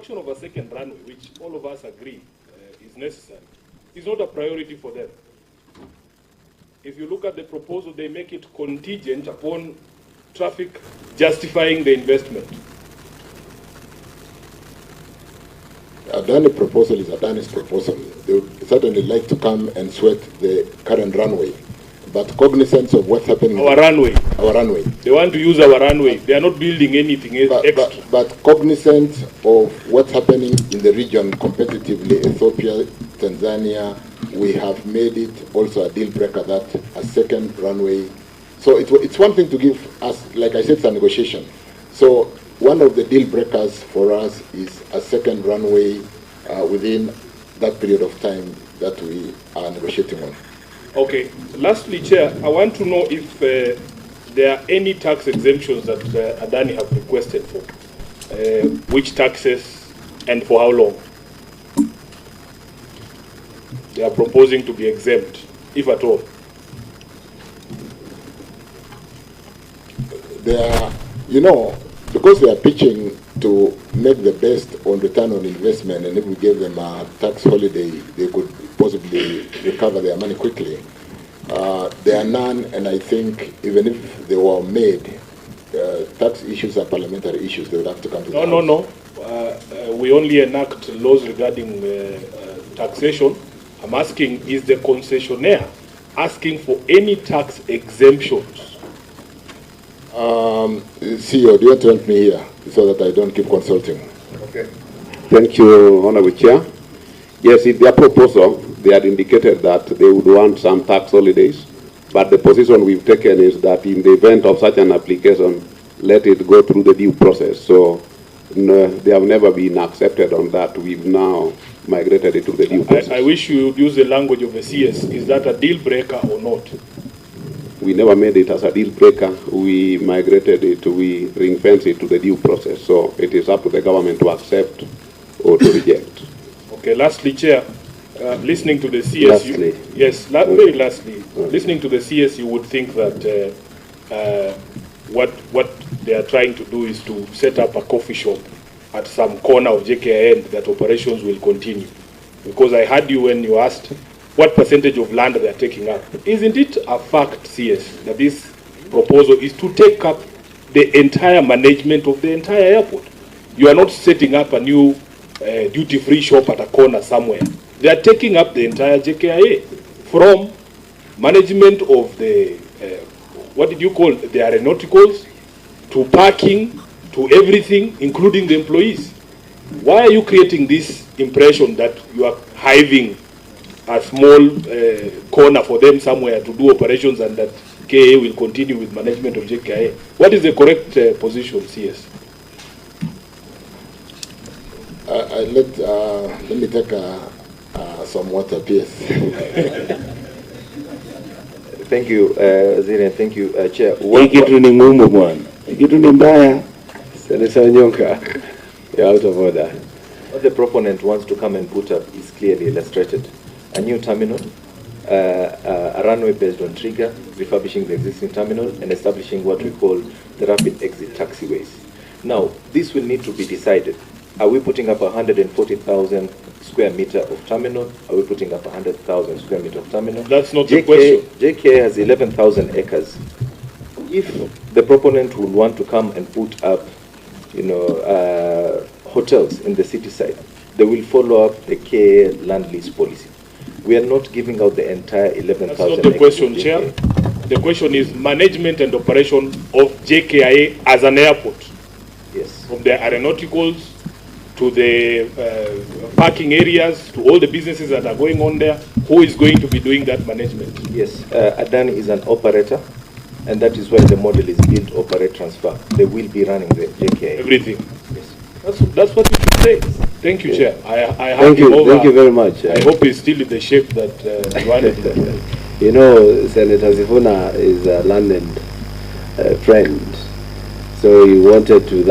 construction of a second runway, which all of us agree is necessary, is not a priority for them. If you look at the proposal, they make it contingent upon traffic justifying the investment. ADANI proposal is ADANI's proposal. They would certainly like to come and sweat the current runway, but cognizance of what's happening. Our runway. They want to use our runway. They are not building anything extra. But cognizant of what's happening in the region competitively, Ethiopia, Tanzania, we have made it also a deal breaker that a second runway. So it's one thing to give us, like I said, it's a negotiation. So one of the deal breakers for us is a second runway within that period of time that we are negotiating on. Okay. Lastly, Chair, I want to know if there are any tax exemptions that ADANI have requested for. Which taxes and for how long? They are proposing to be exempt, if at all. They are, you know, because they are pitching to make the best on return on investment, and if we gave them a tax holiday, they could possibly recover their money quickly. There are none, and I think even if they were made, tax issues are parliamentary issues. They would have to come to the House. No. We only enact laws regarding taxation. I'm asking, is the concessionaire asking for any tax exemptions? CEO, do you want to help me here so that I don't keep consulting? Okay. Thank you, Honorable Chair. Yes, in their proposal, they had indicated that they would want some tax holidays, but the position we've taken is that in the event of such an application, let it go through the due process. So no, they have never been accepted on that. We've now migrated it to the due process. I wish you would use the language of the CS. Is that a deal breaker or not? We never made it as a deal breaker. We migrated it, we ring-fence it to the due process. So it is up to the government to accept or to reject. Okay, lastly, Chair, listening to the CS, very lastly, listening to the CS, you would think that what they are trying to do is to set up a coffee shop at some corner of JKI and that operations will continue. Because I heard you when you asked what percentage of land they are taking up. Isn't it a fact, CS, that this proposal is to take up the entire management of the entire airport? You are not setting up a new duty-free shop at a corner somewhere. They are taking up the entire JKIA, from management of the, what did you call it, the aeronauticals, to parking, to everything, including the employees. Why are you creating this impression that you are hiving a small corner for them somewhere to do operations and that KA will continue with management of JKIA? What is the correct position, CS? Let me take some water, please. Thank you, Ziri, and thank you, Chair. Senator Nyonka, you're out of order. What the proponent wants to come and put up is clearly illustrated. A new terminal, a runway based on trigger, refurbishing the existing terminal, and establishing what we call the rapid exit taxiways. Now, this will need to be decided. Are we putting up 140,000 square meter of terminal? Are we putting up 100,000 square meter of terminal? That's not the question. JKA has 11,000 acres. If the proponent would want to come and put up, hotels in the city side, they will follow up the KA land lease policy. We are not giving out the entire 11,000 acres. That's not the question, Chair. The question is management and operation of JKIA as an airport. Yes. From the aeronauticals to the parking areas, to all the businesses that are going on there. Who is going to be doing that management? Yes, ADANI is an operator, and that is why the model is build, operate, transfer. They will be running the JKIA. Everything. Yes. That's what you should say. Thank you, Chair. Thank you very much. I hope he's still in the shape that you wanted him. You know, Senator Sifuna is a learned friend, so he wanted to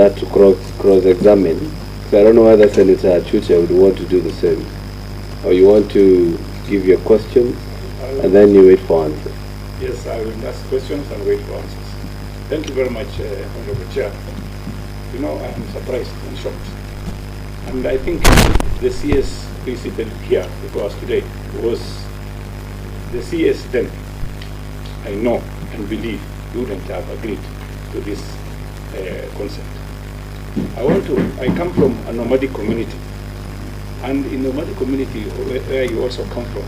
cross-examine. So I don't know whether Senator ChirChir would want to do the same, or you want to give your questions and then you wait for answers. Yes, I will ask questions and wait for answers. Thank you very much, Honorable Chair. You know, I'm surprised and shocked. And I think the CS principal here before us today was the CS then. I know and believe you wouldn't have agreed to this concept. I come from a nomadic community, and in a nomadic community where you also come from,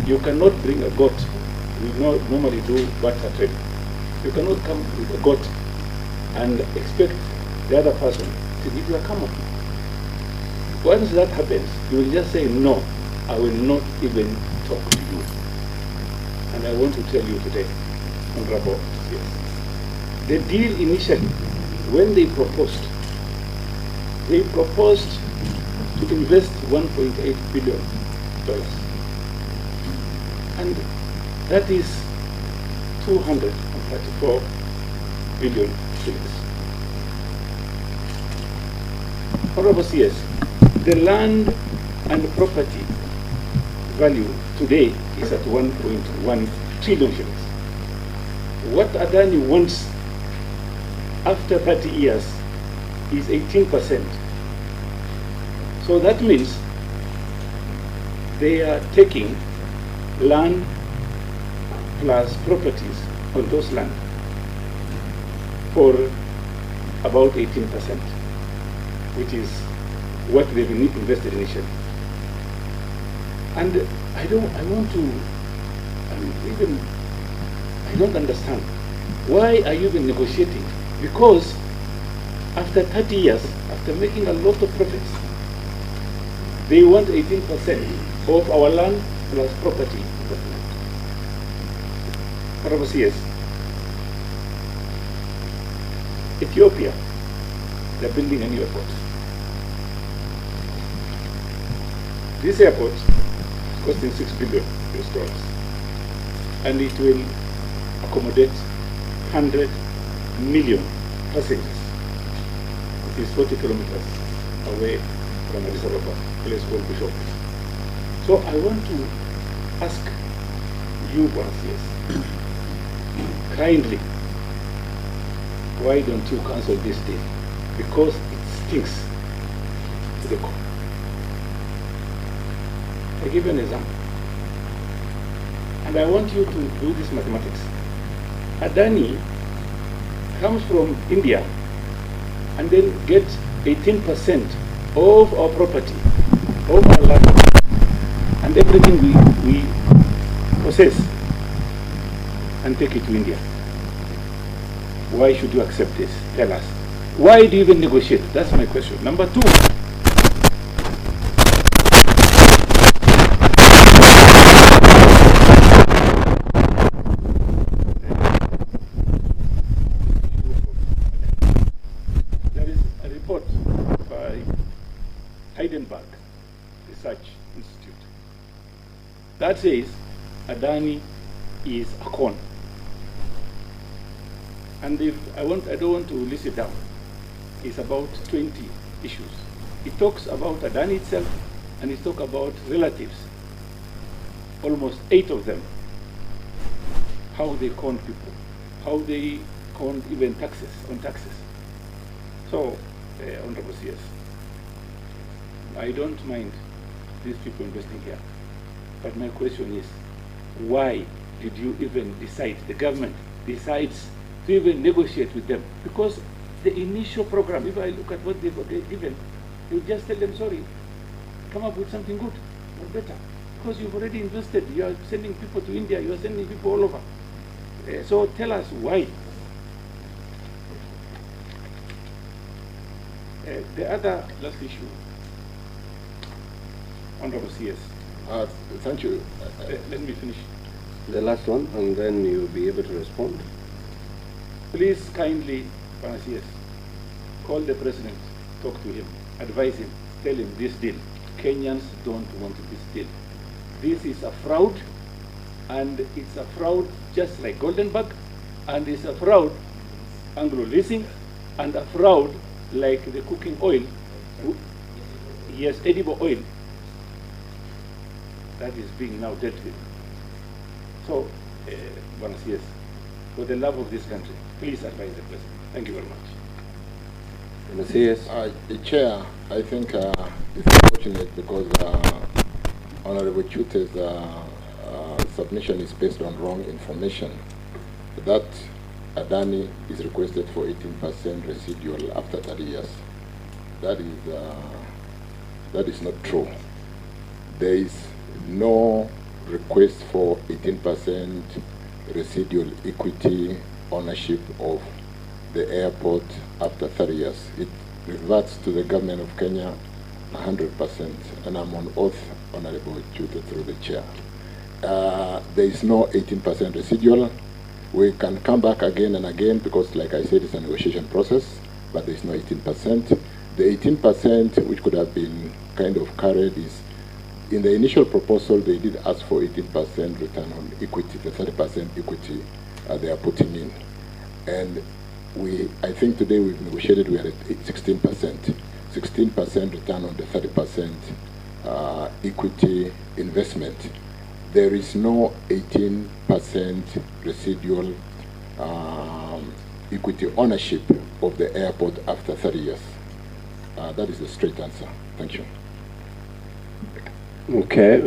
you cannot bring a goat. We normally do barter trade. You cannot come with a goat and expect the other person to give you a camel. Once that happens, you will just say, no, I will not even talk to you. And I want to tell you today, Honorable, yes, the deal initially, when they proposed to invest $1.8 billion. And that is 234 billion shillings. Honorable CS, the land and property value today is at 1.1 trillion shillings. What ADANI wants after 30 years is 18%. So that means they are taking land plus properties on those land for about 18%, which is what they've invested initially. And I don't understand. Why are you even negotiating? Because after 30 years, after making a lot of profits, they want 18% of our land plus property. Honorable CS, Ethiopia, they're building a new airport. This airport is costing $6 billion, and it will accommodate 100 million passengers. It is 40 kilometers away from Addis Ababa, a place called Bishop. So I want to ask you, CS, kindly, why don't you cancel this deal? Because it stinks to the core. I give you an example. And I want you to do this mathematics. ADANI comes from India and then gets 18% of our property, of our land, and everything we possess, and take it to India. Why should you accept this? Tell us. Why do you even negotiate? That's my question. Number two, there is a report by Research Institute that says ADANI is a con. And if I don't want to list it down. It's about 20 issues. It talks about ADANI itself, and it talks about relatives, almost 8 of them, how they con people, how they con even taxes, on taxes. So, Honorable CS, I don't mind these people investing here, but my question is, why did you even decide, the government decides to even negotiate with them? Because the initial program, if I look at what they've given, you just tell them, sorry, come up with something good or better. Because you've already invested, you are sending people to India, you are sending people all over. So tell us why. The other last issue, Honorable CS. Thank you. Let me finish. The last one, and then you'll be able to respond. Please kindly, CS, call the president, talk to him, advise him, tell him this deal. Kenyans don't want this deal. This is a fraud, and it's a fraud just like Goldenberg, and it's a fraud, Anglo leasing, and a fraud like the cooking oil, yes, edible oil, that is being now dealt with. So, CS, for the love of this country, please advise the president. Thank you very much. The CS. Chair, I think it's unfortunate because Honorable Chute's submission is based on wrong information. That ADANI is requested for 18% residual after 30 years. That is not true. There is no request for 18% residual equity ownership of the airport after 30 years. It reverts to the government of Kenya 100%, and I'm on oath, Honorable Chute, through the chair. There is no 18% residual. We can come back again and again because, like I said, it's a negotiation process, but there is no 18%. The 18% which could have been kind of carried is, in the initial proposal, they did ask for 18% return on equity, the 30% equity they are putting in. And I think today we've negotiated, we are at 16%. 16% return on the 30% equity investment. There is no 18% residual equity ownership of the airport after 30 years. That is the straight answer. Thank you. Okay.